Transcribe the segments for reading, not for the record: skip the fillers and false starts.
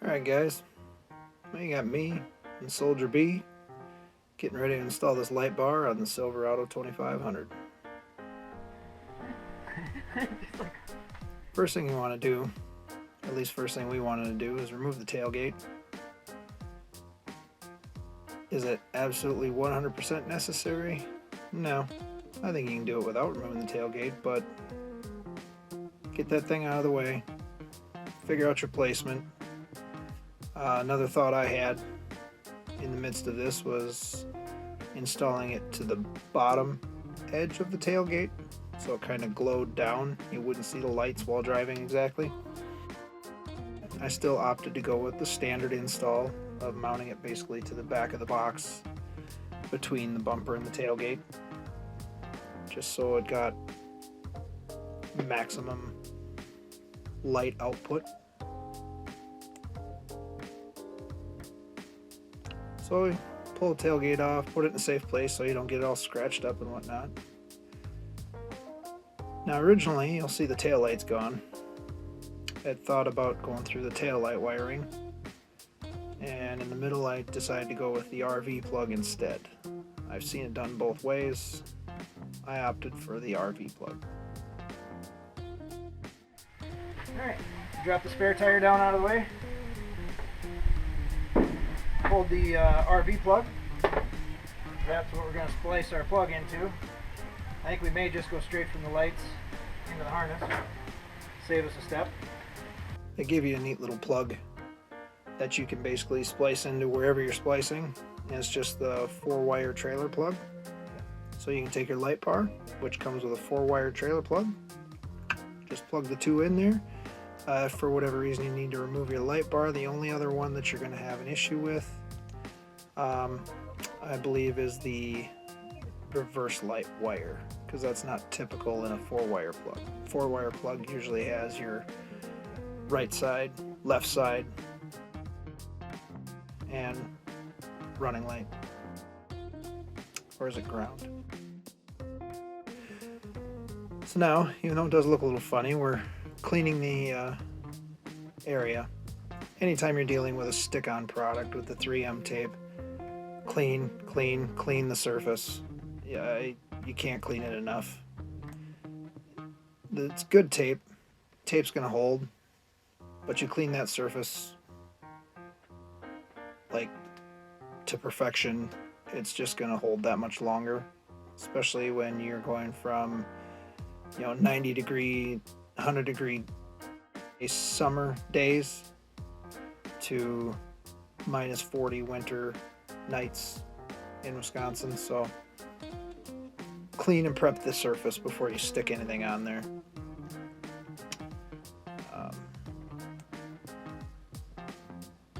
Alright guys, well, you got me and Soldier B getting ready to install this light bar on the Silverado 2500. First thing you want to do, at least first thing we wanted to do, is remove the tailgate. Is it absolutely 100% necessary? No. I think you can do it without removing the tailgate, but get that thing out of the way, figure out your placement. Another thought I had in the midst of this was installing it to the bottom edge of the tailgate so it kind of glowed down. You wouldn't see the lights while driving exactly. I still opted to go with the standard install of mounting it basically to the back of the box between the bumper and the tailgate, just so it got maximum light output. So we pull the tailgate off, put it in a safe place so you don't get it all scratched up and whatnot. Now originally, you'll see the tail light's gone. I had thought about going through the tail light wiring, and in the middle I decided to go with the RV plug instead. I've seen it done both ways. I opted for the RV plug. Alright, drop the spare tire down out of the way. Hold the RV plug. That's what we're going to splice our plug into. I think we may just go straight from the lights into the harness. Save us a step. They give you a neat little plug that you can basically splice into wherever you're splicing. And it's just the 4-wire trailer plug. So you can take your light bar, which comes with a 4-wire trailer plug. Just plug the two in there. If for whatever reason you need to remove your light bar, the only other one that you're going to have an issue with, I believe, is the reverse light wire, because that's not typical in a 4-wire plug. 4-wire plug usually has your right side, left side, and running light. Or is it ground? So now, even though it does look a little funny, we're cleaning the area. Anytime you're dealing with a stick-on product with the 3M tape, clean the surface. Yeah, you can't clean it enough. It's good tape. Tape's gonna hold, but you clean that surface like to perfection, it's just gonna hold that much longer, especially when you're going from 90 degree, 100 degree summer days to minus 40 winter nights in Wisconsin. So clean and prep the surface before you stick anything on there.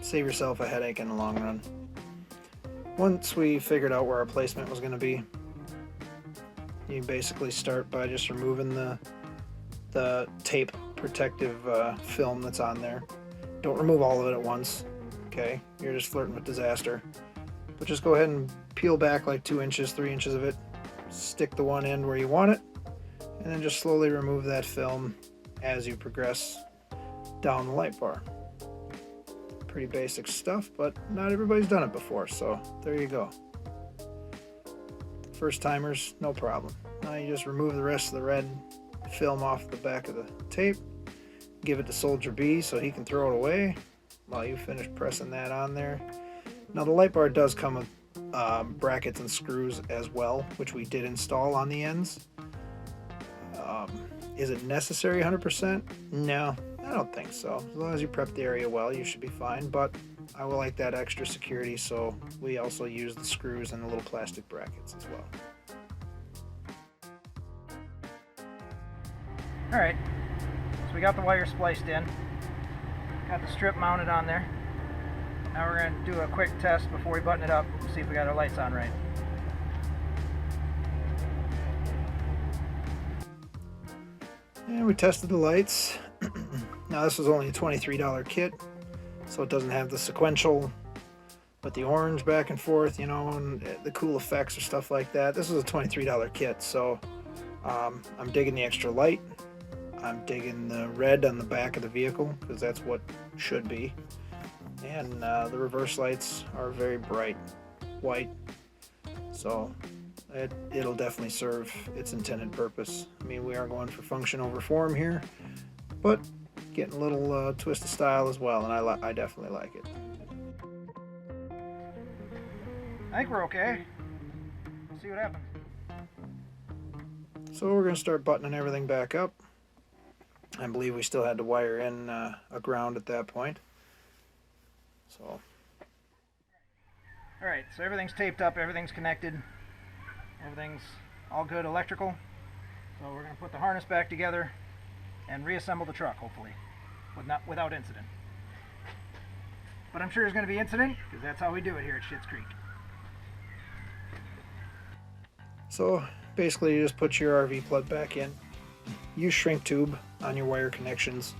Save yourself a headache in the long run. Once we figured out where our placement was going to be, you basically start by just removing the tape protective film that's on there. Don't remove all of it at once, okay? You're just flirting with disaster. But just go ahead and peel back like 2 inches, 3 inches of it, stick the one end where you want it, and then just slowly remove that film as you progress down the light bar. Pretty basic stuff, but not everybody's done it before, so there you go. First timers, no problem. Now you just remove the rest of the red film off the back of the tape, give it to Soldier B so he can throw it away while you finish pressing that on there. Now the light bar does come with brackets and screws as well, which we did install on the ends. Is it necessary 100%? No, I don't think so. As long as you prep the area well, you should be fine, but I will like that extra security, so we also use the screws and the little plastic brackets as well. Alright, so we got the wire spliced in, got the strip mounted on there. Now we're going to do a quick test before we button it up, see if we got our lights on right. And we tested the lights. Now this was only a $23 kit, so it doesn't have the sequential with the orange back and forth, and the cool effects or stuff like that. This is a $23 kit, so I'm digging the extra light. I'm digging the red on the back of the vehicle, because that's what should be. and the reverse lights are very bright white, so it'll definitely serve its intended purpose. I mean, we are going for function over form here, but getting a little twist of style as well, and I definitely like it. I think we're okay. We'll see what happens. So we're going to start buttoning everything back up. I believe we still had to wire in a ground at that point. So. Alright, so everything's taped up, everything's connected, everything's all good electrical. So we're going to put the harness back together and reassemble the truck, hopefully, without incident. But I'm sure there's going to be incident, because that's how we do it here at Schitt's Creek. So basically you just put your RV plug back in. Use shrink tube on your wire connections.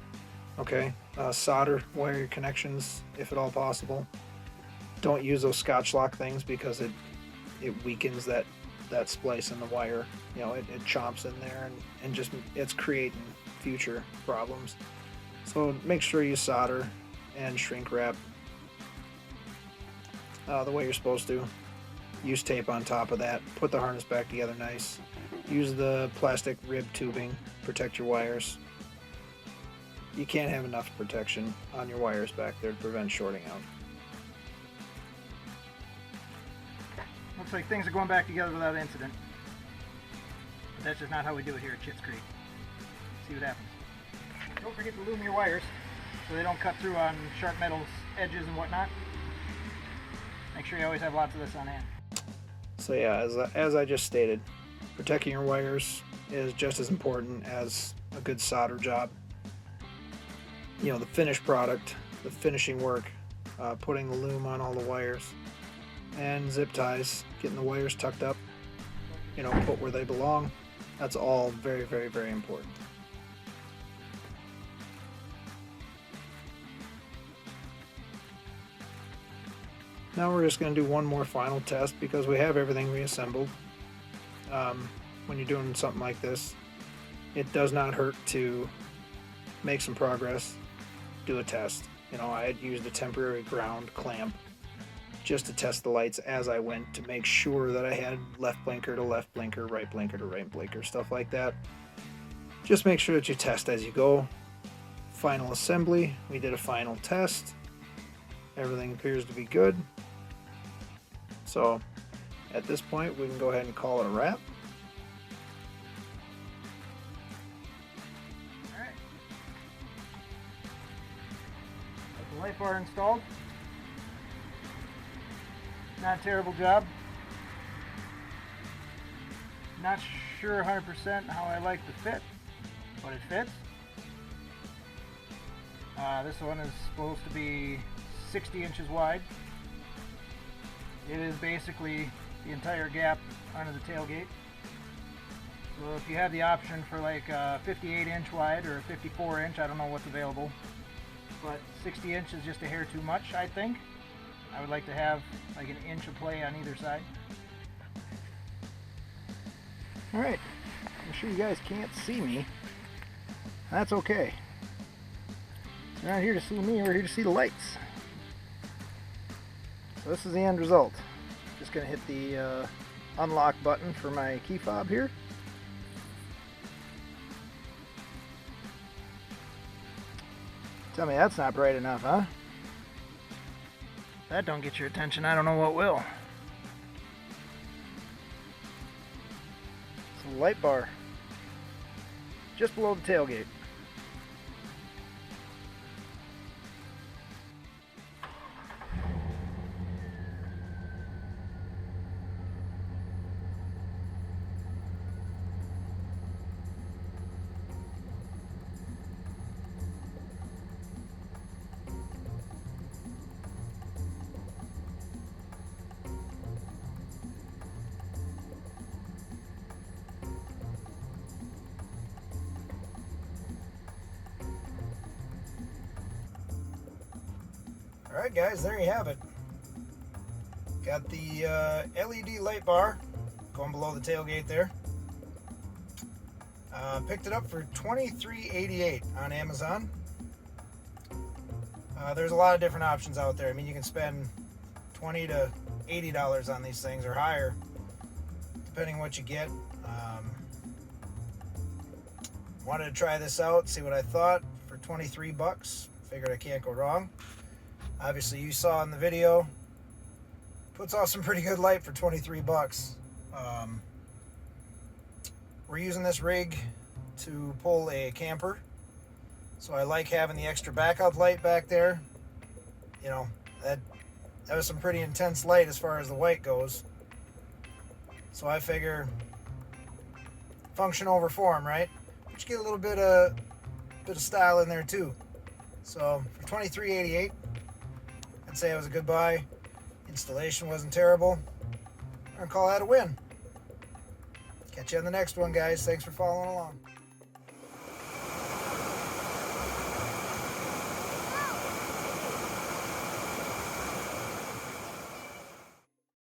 Okay, solder wire connections if at all possible. Don't use those Scotch lock things because it weakens that splice in the wire. You know, it chomps in there and just it's creating future problems. So make sure you solder and shrink wrap the way you're supposed to. Use tape on top of that. Put the harness back together nice. Use the plastic rib tubing. Protect your wires. You can't have enough protection on your wires back there to prevent shorting out. Looks like things are going back together without incident. But that's just not how we do it here at Schitt's Creek. See what happens. Don't forget to lube your wires so they don't cut through on sharp metals, edges and whatnot. Make sure you always have lots of this on hand. So yeah, as I just stated, protecting your wires is just as important as a good solder job. You know, the finished product, the finishing work, putting the loom on all the wires, and zip ties, getting the wires tucked up, you know, put where they belong. That's all very, very, very important. Now we're just going to do one more final test because we have everything reassembled. When you're doing something like this, it does not hurt to make some progress, do a test. You know, I had used a temporary ground clamp just to test the lights as I went to make sure that I had left blinker to left blinker, right blinker to right blinker, stuff like that. Just make sure that you test as you go. Final assembly, we did a final test. Everything appears to be good. So at this point, we can go ahead and call it a wrap. Alright. Got the light bar installed. Not a terrible job. Not sure 100% how I like the fit, but it fits. This one is supposed to be 60 inches wide. It is basically the entire gap under the tailgate. So if you have the option for like a 58 inch wide or a 54 inch, I don't know what's available, but 60 inch is just a hair too much, I think. I would like to have like an inch of play on either side. Alright, I'm sure you guys can't see me. That's okay. You're not here to see me, we're here to see the lights. So this is the end result. Just going to hit the unlock button for my key fob here. Tell me that's not bright enough, huh? That don't get your attention, I don't know what will. It's a light bar just below the tailgate. Alright guys, there you have it. Got the LED light bar going below the tailgate there. Picked it up for $23.88 on Amazon. There's a lot of different options out there. I mean, you can spend $20 to $80 on these things or higher, depending what you get. Wanted to try this out, see what I thought for 23 bucks. Figured I can't go wrong. Obviously, you saw in the video, puts off some pretty good light for 23 bucks. We're using this rig to pull a camper, so I like having the extra backup light back there. You know, that was some pretty intense light as far as the white goes. So I figure function over form, right? But you get a little bit of style in there too. So for $23.88, I'd say it was a good buy. Installation wasn't terrible. I'm gonna call that a win. Catch you on the next one, guys. Thanks for following along.